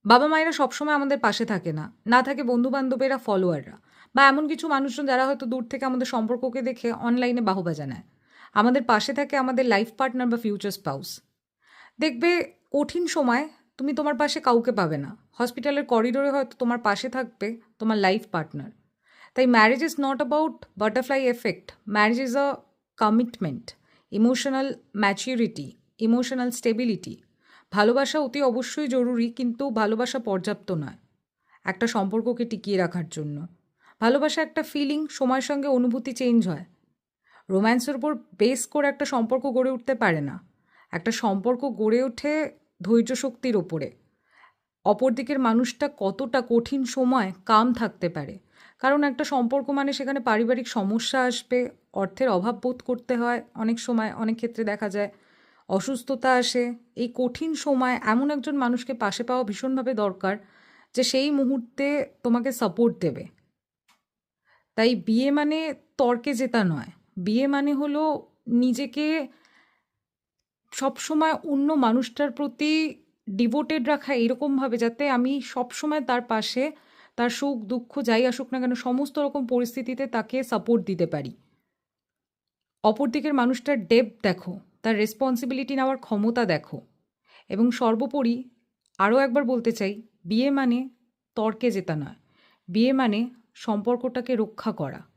বাবা মায়েরা সবসময় আমাদের পাশে থাকে না, না থাকে বন্ধু-বান্ধবেরা, ফলোয়াররা বা এমন কিছু মানুষজন যারা হয়তো দূর থেকে আমাদের সম্পর্ককে দেখে অনলাইনে বাহবা জানায়। আমাদের পাশে থাকে আমাদের লাইফ পার্টনার বা ফিউচার স্পাউস। দেখবে কঠিন সময় তুমি তোমার পাশে কাউকে পাবে না। হসপিটালের করিডোরে হয়তো তোমার পাশে থাকবে তোমার লাইফ পার্টনার। তাই marriage is not about butterfly effect, marriage is a commitment, emotional maturity, emotional stability. ভালোবাসা অতি অবশ্যই জরুরি, কিন্তু ভালোবাসা পর্যাপ্ত নয় একটা সম্পর্ককে টিকিয়ে রাখার জন্য। ভালোবাসা একটা ফিলিং, সময়ের সঙ্গে অনুভূতি চেঞ্জ হয়। রোম্যান্সের উপর বেস করে একটা সম্পর্ক গড়ে উঠতে পারে না। একটা সম্পর্ক গড়ে ওঠে ধৈর্য শক্তির ওপরে। অপর দিকের মানুষটা কতটা কঠিন সময় কাম থাকতে পারে। কারণ একটা সম্পর্ক মানে সেখানে পারিবারিক সমস্যা আসবে, অর্থের অভাব বোধ করতে হয় অনেক সময়, অনেক ক্ষেত্রে দেখা যায় অসুস্থতা আসে। এই কঠিন সময় এমন একজন মানুষকে পাশে পাওয়া ভীষণভাবে দরকার, যে সেই মুহূর্তে তোমাকে সাপোর্ট দেবে। তাই বিয়ে মানে তর্কে জেতা নয়। বিয়ে মানে হলো নিজেকে সবসময় অন্য মানুষটার প্রতি ডিভোটেড রাখা, এরকমভাবে যাতে আমি সবসময় তার পাশে, তার সুখ দুঃখ যাই আসুক না কেন সমস্ত রকম পরিস্থিতিতে তাকে সাপোর্ট দিতে পারি। অপর দিকের মানুষটার ডেপথ দেখো, তার রেসপন্সিবিলিটি নেওয়ার ক্ষমতা দেখো। এবং সর্বোপরি আরও একবার বলতে চাই, বিয়ে মানে তর্কে জেতা নয়। বিয়ে মানে সম্পর্কটাকে রক্ষা করা।